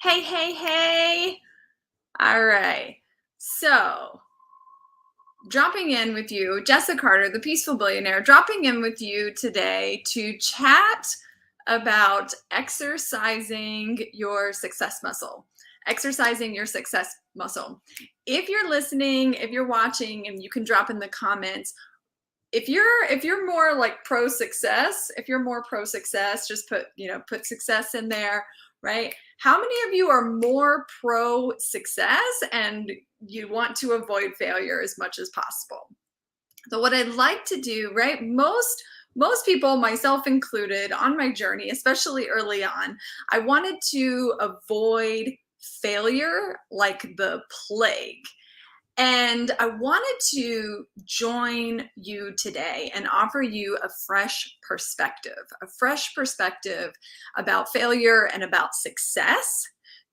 Hey, hey, hey. All right. So, dropping in with you, Jessica Carter, the Peaceful Billionaire, dropping in with you today to chat about exercising your success muscle. Exercising your success muscle. If you're listening, if you're watching, and you can drop in the comments, if you're more like pro success, if you're more pro success, just put success in there, right? How many of you are more pro success and you want to avoid failure as much as possible? So what I'd like to do, right? Most people, myself included, on my journey, especially early on, I wanted to avoid failure like the plague. And I wanted to join you today and offer you a fresh perspective about failure and about success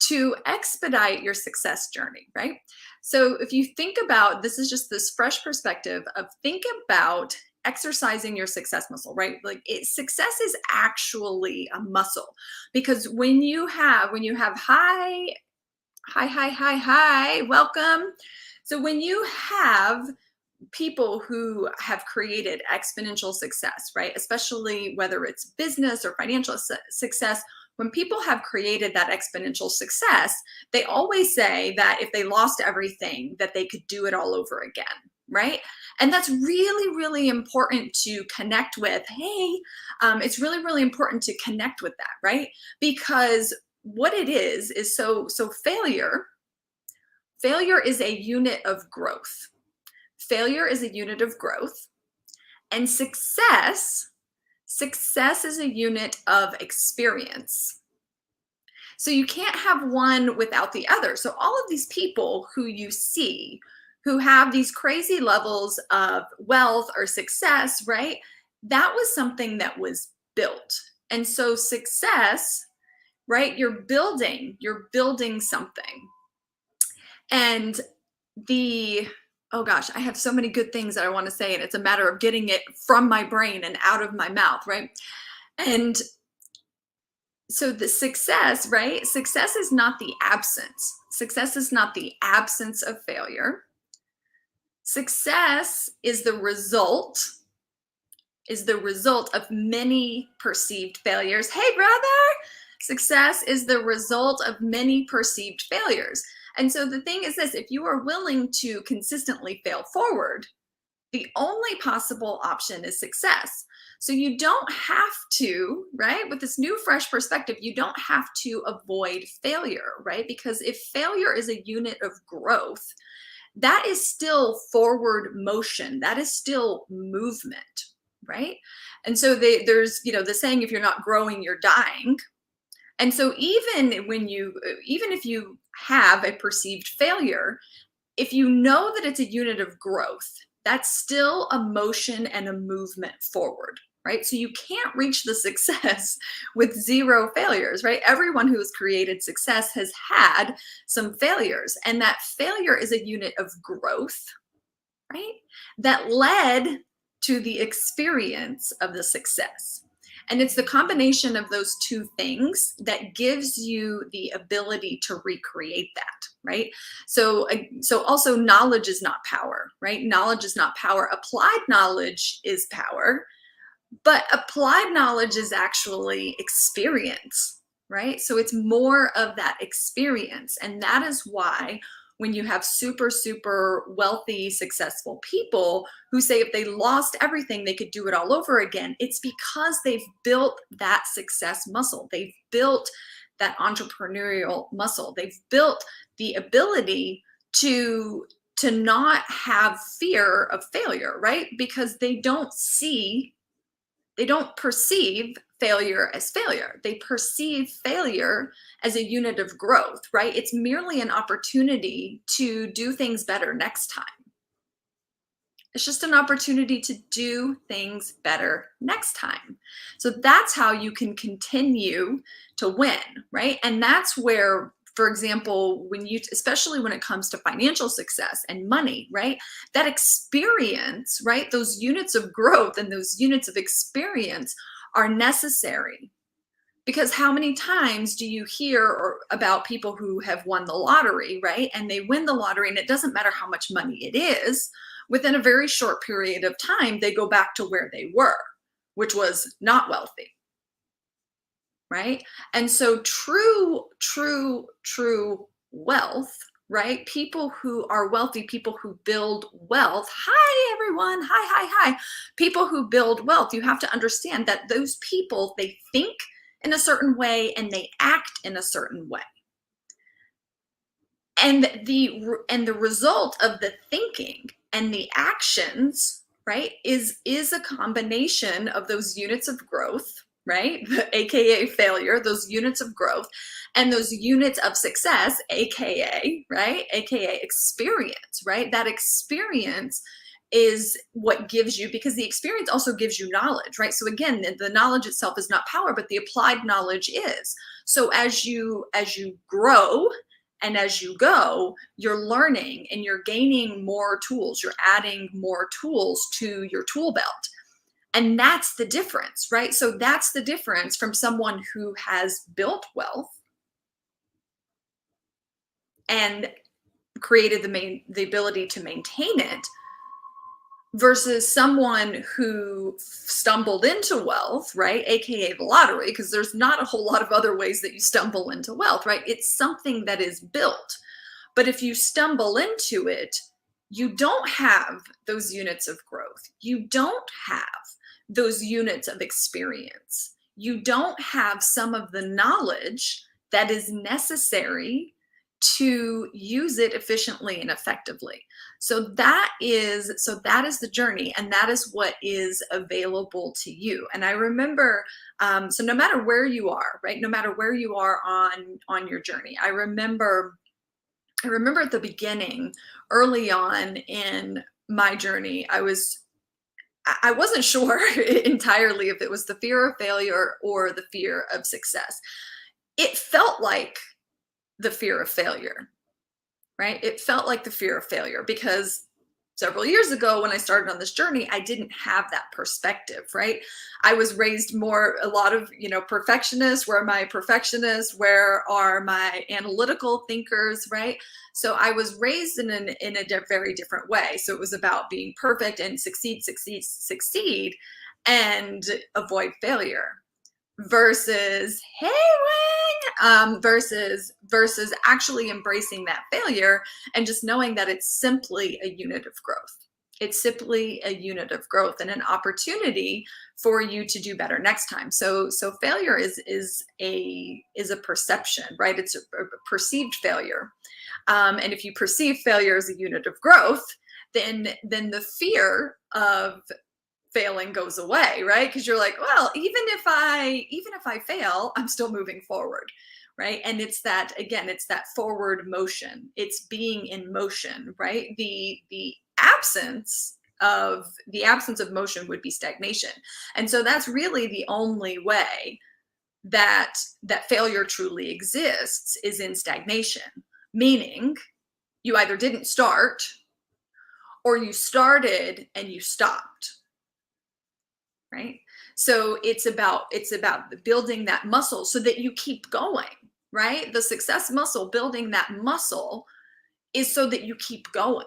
to expedite your success journey, right? So if you think about, this is just this fresh perspective of think about exercising your success muscle, right? Success is actually a muscle, because when you have hi, welcome. So when you have people who have created exponential success, right? Especially whether it's business or financial success, when people have created that exponential success, they always say that if they lost everything, that they could do it all over again, right? And that's really, really important to connect with. Hey, it's really, really important to connect with that, right? Because what it is failure is a unit of growth. Failure is a unit of growth, and success is a unit of experience. So you can't have one without the other. So all of these people who you see who have these crazy levels of wealth or success, right? That was something that was built. And so success, right? You're building something. And oh gosh, I have so many good things that I want to say, and it's a matter of getting it from my brain and out of my mouth, right? And so the success, right? Success is not the absence. Success is not the absence of failure. Success is the result of many perceived failures. Hey, brother! Success is the result of many perceived failures. And so the thing is this, if you are willing to consistently fail forward, the only possible option is success. So you don't have to, right? With this new fresh perspective, you don't have to avoid failure, right? Because if failure is a unit of growth, that is still forward motion. That is still movement, right? And so there's, the saying, if you're not growing, you're dying. And so even if you have a perceived failure, if you know that it's a unit of growth, that's still a motion and a movement forward, right? So you can't reach the success with zero failures, right? Everyone who has created success has had some failures, and that failure is a unit of growth, right? That led to the experience of the success. And it's the combination of those two things that gives you the ability to recreate that, right? So also knowledge is not power, right? Knowledge is not power. Applied knowledge is power, but applied knowledge is actually experience, right? So it's more of that experience. And that is why when you have super, super wealthy, successful people who say if they lost everything, they could do it all over again, it's because they've built that success muscle. They've built that entrepreneurial muscle. They've built the ability to not have fear of failure, right? Because they don't perceive failure as failure. They perceive failure as a unit of growth, right? It's merely an opportunity to do things better next time. It's just an opportunity to do things better next time. So that's how you can continue to win, right? And that's where, for example, especially when it comes to financial success and money, right? That experience, right? Those units of growth and those units of experience are necessary Because how many times do you hear about people who have won the lottery, right? And they win the lottery, and it doesn't matter how much money it is, within a very short period of time, they go back to where they were, which was not wealthy, right? And so true wealth, right? People who are wealthy, people who build wealth. Hi, everyone. Hi. People who build wealth, you have to understand that those people, they think in a certain way and they act in a certain way. And the result of the thinking and the actions, right, is a combination of those units of growth, right, aka failure, those units of growth, and those units of success, aka, right, aka experience, right? That experience is what gives you, because the experience also gives you knowledge, right? So again, the knowledge itself is not power, but the applied knowledge is. So as you grow and as you go, you're learning and you're gaining more tools, you're adding more tools to your tool belt. And that's the difference, right? So that's the difference from someone who has built wealth and created the ability to maintain it, versus someone who stumbled into wealth, right? AKA the lottery, because there's not a whole lot of other ways that you stumble into wealth, right? It's something that is built. But if you stumble into it, you don't have those units of growth. You don't have those units of experience. You don't have some of the knowledge that is necessary to use it efficiently and effectively. So that is the journey, and that is what is available to you. And I remember, so no matter where you are, right, no matter where you are on your journey, I remember at the beginning, early on in my journey, I wasn't sure entirely if it was the fear of failure or the fear of success. It felt like the fear of failure, right? It felt like the fear of failure because several years ago when I started on this journey, I didn't have that perspective, right? I was raised a lot of, perfectionists. Where are my perfectionists? Where are my analytical thinkers, right? So I was raised in a very different way. So it was about being perfect and succeed, and avoid failure. Versus, hey, Wing, versus actually embracing that failure and just knowing that it's simply a unit of growth. It's simply a unit of growth and an opportunity for you to do better next time. So failure is a perception, right? It's a perceived failure. And if you perceive failure as a unit of growth, then the fear of failing goes away, right? Because you're like, well, even if I fail, I'm still moving forward, right? And it's that forward motion. It's being in motion, right? The absence of motion would be stagnation. And so that's really the only way that failure truly exists, is in stagnation, meaning you either didn't start or you started and you stopped. Right? So it's about building that muscle so that you keep going, right? The success muscle, building that muscle is so that you keep going.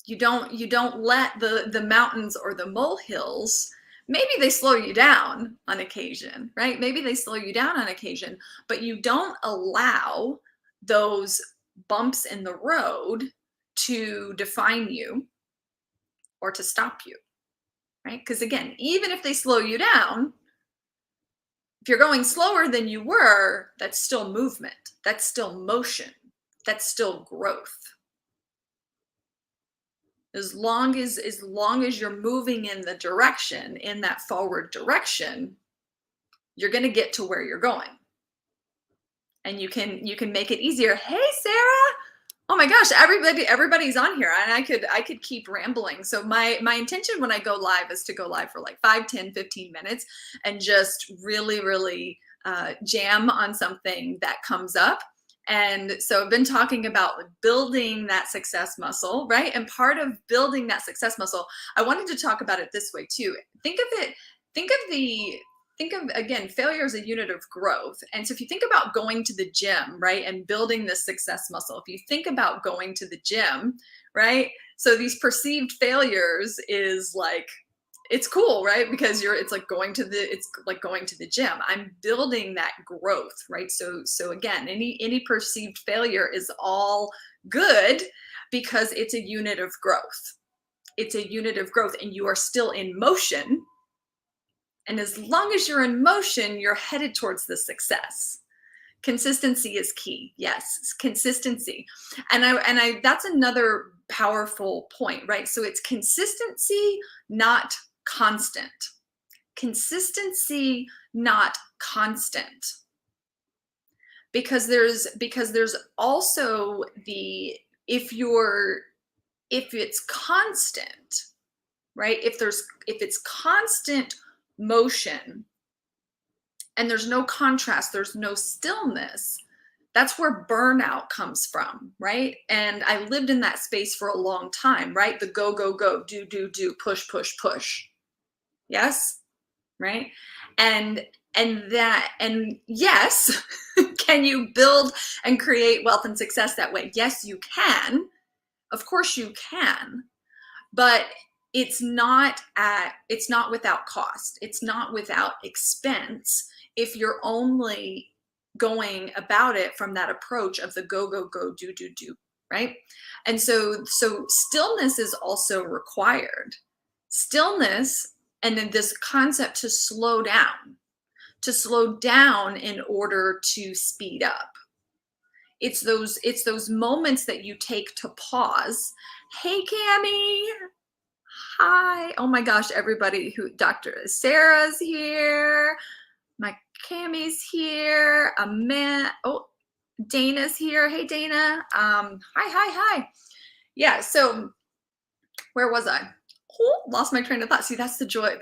You don't let the mountains or the molehills, maybe they slow you down on occasion, right? Maybe they slow you down on occasion, but you don't allow those bumps in the road to define you or to stop you, right? Because again, even if they slow you down, if you're going slower than you were, that's still movement, that's still motion, that's still growth. As long as you're moving in the direction, in that forward direction, you're going to get to where you're going. And you can make it easier. Hey, Sarah. Oh my gosh, everybody's on here, and I could keep rambling. So my intention when I go live is to go live for like 5, 10, 15 minutes and just really jam on something that comes up. And so I've been talking about building that success muscle, right? And part of building that success muscle, I wanted to talk about it this way too. Think of think of, again, failure as a unit of growth. And so if you think about going to the gym, right, and building this success muscle, if you think about going to the gym, right, so these perceived failures is like, it's cool, right? Because it's like going to the gym. I'm building that growth, right? So again, any perceived failure is all good because it's a unit of growth. It's a unit of growth, and you are still in motion. And as long as you're in motion, you're headed towards the success. Consistency is key. Yes, consistency. And I that's another powerful point, right? So it's consistency, not constant. Consistency, not constant. Because there's also the, if it's constant, right? If it's constant motion and there's no contrast, there's no stillness, that's where burnout comes from, right? And I lived in that space for a long time, right? The go, go, go, do, do, do, push, push, push. Yes, right? And yes, can you build and create wealth and success that way? Yes, you can. Of course you can. But it's not without cost. It's not without expense if you're only going about it from that approach of the go, go, go, do, do, do, right? And so stillness is also required. Stillness, and then this concept to slow down in order to speed up. It's those moments that you take to pause. Hey, Cammie. Hi. Oh my gosh, everybody Dr. Sarah's here. My Cammie's here. Dana's here. Hey, Dana. Hi. Yeah, so where was I? Oh, lost my train of thought. See, that's the joy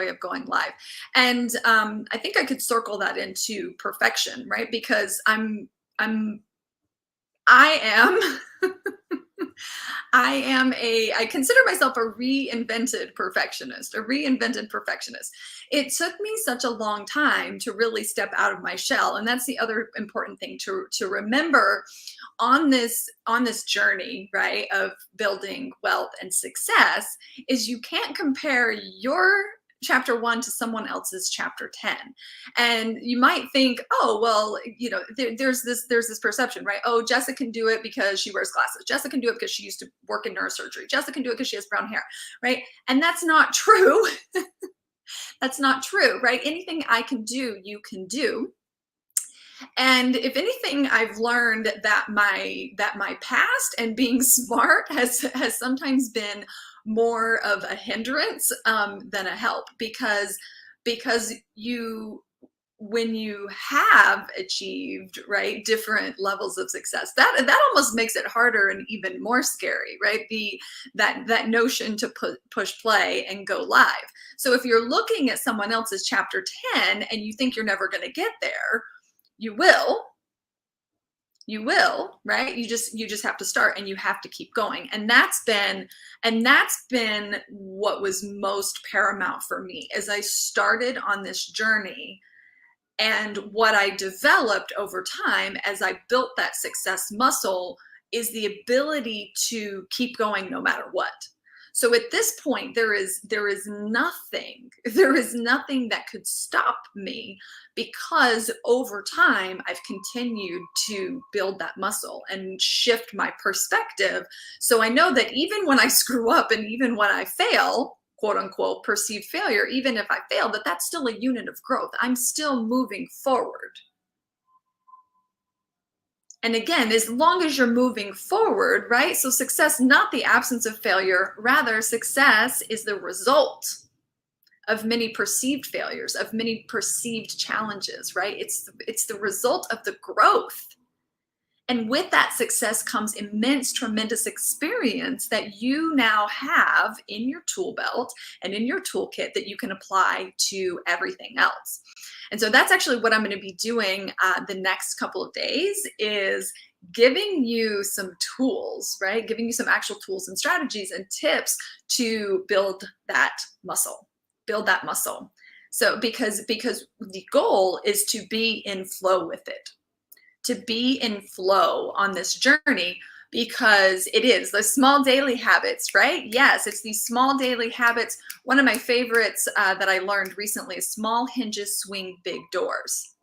of going live. And I think I could circle that into perfection, right? Because I consider myself a reinvented perfectionist. It took me such a long time to really step out of my shell. And that's the other important thing to remember on this journey, right, of building wealth and success, is you can't compare your chapter 1 to someone else's chapter 10. And you might think, oh, well, there's this perception, right? Oh, Jessica can do it because she wears glasses. Jessica can do it because she used to work in neurosurgery. Jessica can do it because she has brown hair, right? And that's not true. That's not true, right? Anything I can do, you can do. And if anything, I've learned that my past and being smart has sometimes been more of a hindrance than a help, because when you have achieved, right, different levels of success, that almost makes it harder and even more scary, right? That notion to push play and go live. So if you're looking at someone else's chapter 10 and you think you're never going to get there, you will, right? You just have to start, and you have to keep going. And that's been what was most paramount for me as I started on this journey. And what I developed over time as I built that success muscle is the ability to keep going no matter what. So at this point, there is nothing that could stop me, because over time I've continued to build that muscle and shift my perspective. So I know that even when I screw up and even when I fail, quote unquote, perceived failure, even if I fail, that's still a unit of growth. I'm still moving forward. And again, as long as you're moving forward, right? So success, not the absence of failure, rather success is the result of many perceived failures, of many perceived challenges, right? It's the result of the growth. And with that success comes immense, tremendous experience that you now have in your tool belt and in your toolkit that you can apply to everything else. And so that's actually what I'm going to be doing the next couple of days, is giving you some tools, right? Giving you some actual tools and strategies and tips to build that muscle. So because the goal is to be in flow with it, to be in flow on this journey, because it is the small daily habits, right? Yes, it's these small daily habits. One of my favorites that I learned recently is small hinges swing big doors.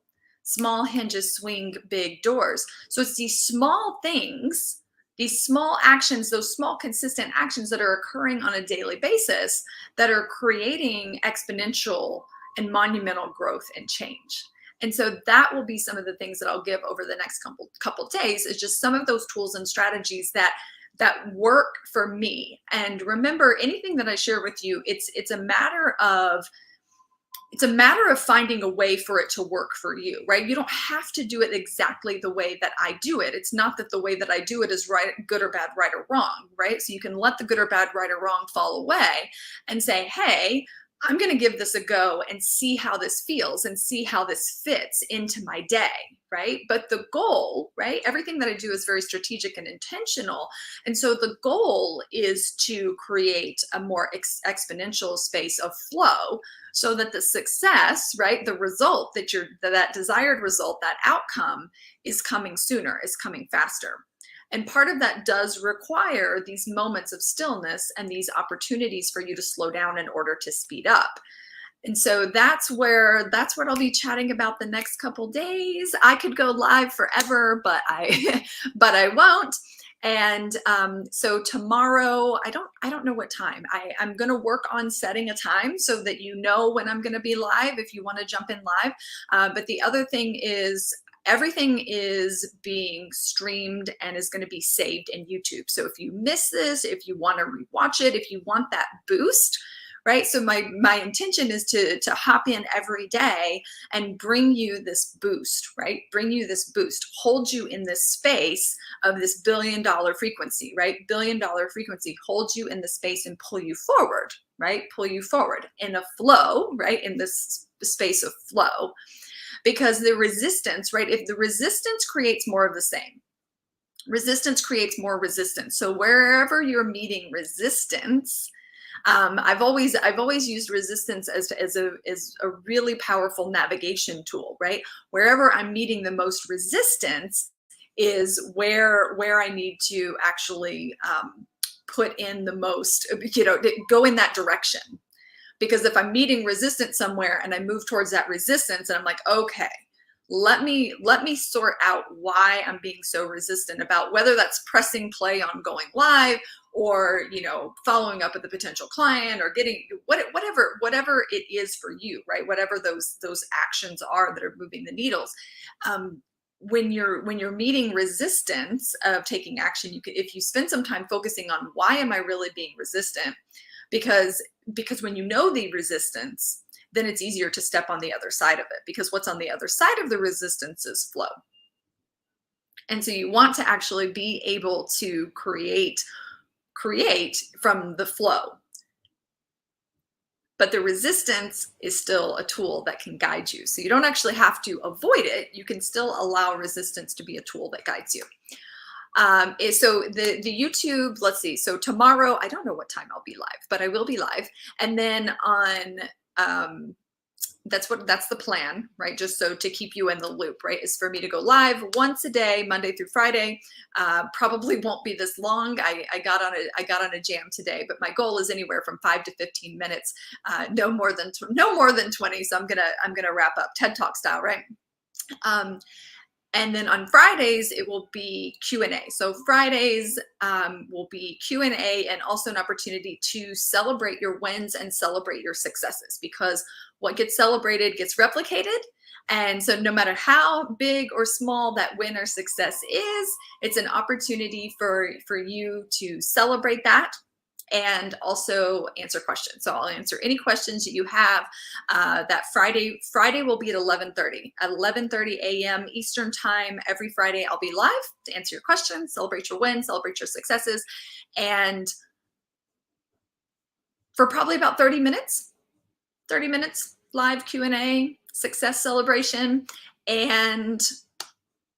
Small hinges swing big doors. So it's these small things, these small actions, those small consistent actions that are occurring on a daily basis that are creating exponential and monumental growth and change. And so that will be some of the things that I'll give over the next couple days, is just some of those tools and strategies that work for me. And remember, anything that I share with you, it's a matter of finding a way for it to work for you, right? You don't have to do it exactly the way that I do it. It's not that the way that I do it is right, good or bad, right or wrong, right? So you can let the good or bad, right or wrong fall away and say, hey, I'm going to give this a go and see how this feels and see how this fits into my day, right? But the goal, right? Everything that I do is very strategic and intentional. And so the goal is to create a more exponential space of flow, so that the success, right, the result that desired result, that outcome is coming sooner, is coming faster. And part of that does require these moments of stillness and these opportunities for you to slow down in order to speed up. And so that's what I'll be chatting about the next couple days. I could go live forever, but I won't. And so tomorrow, I don't know what time. I'm going to work on setting a time so that you know when I'm going to be live if you want to jump in live. But the other thing is, everything is being streamed and is going to be saved in YouTube. So if you miss this, if you want to rewatch it, if you want that boost, right? So my intention is to hop in every day and bring you this boost, right? Bring you this boost, hold you in this space of this $1 billion frequency, right? $1 billion frequency, hold you in the space and pull you forward, right? Pull you forward in a flow, right? In this space of flow. Because the resistance, right? If the resistance creates more of the same, resistance creates more resistance. So wherever you're meeting resistance, I've always used resistance as a really powerful navigation tool, right? Wherever I'm meeting the most resistance is where I need to actually put in the most, go in that direction. Because if I'm meeting resistance somewhere and I move towards that resistance and I'm like, okay, let me sort out why I'm being so resistant about, whether that's pressing play on going live or, following up with a potential client or getting whatever it is for you, right? Whatever those actions are that are moving the needles. When you're meeting resistance of taking action, if you spend some time focusing on why am I really being resistant, because when you know the resistance, then it's easier to step on the other side of it, because what's on the other side of the resistance is flow. And so you want to actually be able to create from the flow. But the resistance is still a tool that can guide you. So you don't actually have to avoid it. You can still allow resistance to be a tool that guides you. So the YouTube, let's see. So tomorrow, I don't know what time I'll be live, but I will be live. And then on, that's the plan, right? Just so to keep you in the loop, right? Is for me to go live once a day, Monday through Friday. Probably won't be this long. I got on a jam today, but my goal is anywhere from 5 to 15 minutes, no more than 20. So I'm gonna wrap up TED Talk style, right? And then on Fridays, it will be Q&A. So Fridays will be Q&A and also an opportunity to celebrate your wins and celebrate your successes, because what gets celebrated gets replicated. And so no matter how big or small that win or success is, it's an opportunity for you to celebrate that and also answer questions. So I'll answer any questions that you have. That Friday will be at 11:30. At 11:30 a.m. Eastern time every Friday, I'll be live to answer your questions, celebrate your wins, celebrate your successes, and for probably about 30 minutes live Q&A, success celebration, and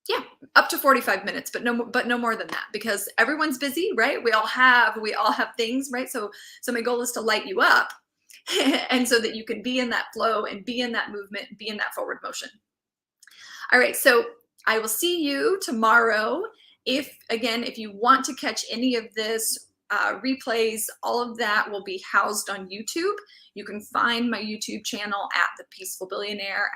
yeah, up to 45 minutes, but no more than that, because everyone's busy, right? We all have things, right? So my goal is to light you up. and so that you can be in that flow and be in that movement, and be in that forward motion. All right, so I will see you tomorrow. If you want to catch any of this, replays, all of that will be housed on YouTube. You can find my YouTube channel at The Peaceful Billionaire,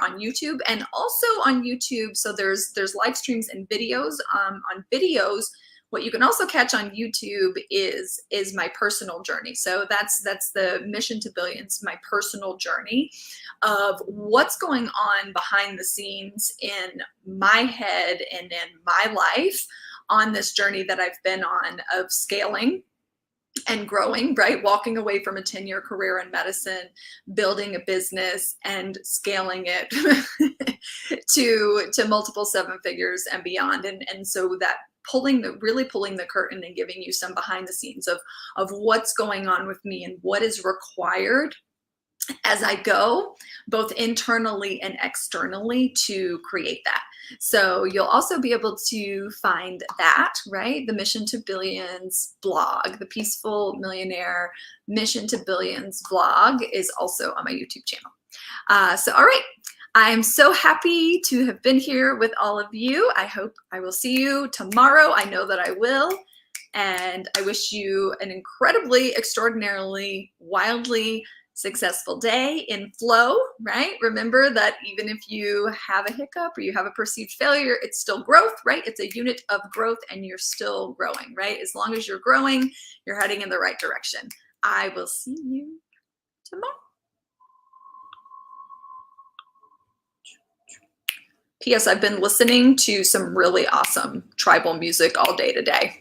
on YouTube, and also on YouTube. So there's live streams and videos. On videos, what you can also catch on YouTube is my personal journey. So that's the Mission to Billions, my personal journey of what's going on behind the scenes in my head and in my life on this journey that I've been on of scaling and growing, right? Walking away from a 10-year career in medicine, building a business and scaling it to multiple 7 figures and beyond. And so that really pulling the curtain and giving you some behind the scenes of what's going on with me and what is required as I go, both internally and externally, to create that. So you'll also be able to find that, right? The Mission to Billions blog, the Peaceful Millionaire Mission to Billions blog is also on my YouTube channel. So, all right. I'm so happy to have been here with all of you. I hope I will see you tomorrow. I know that I will. And I wish you an incredibly, extraordinarily, wildly successful day in flow, right? Remember that even if you have a hiccup or you have a perceived failure, it's still growth, right? It's a unit of growth and you're still growing, right? As long as you're growing, you're heading in the right direction. I will see you tomorrow. P.S. I've been listening to some really awesome tribal music all day today.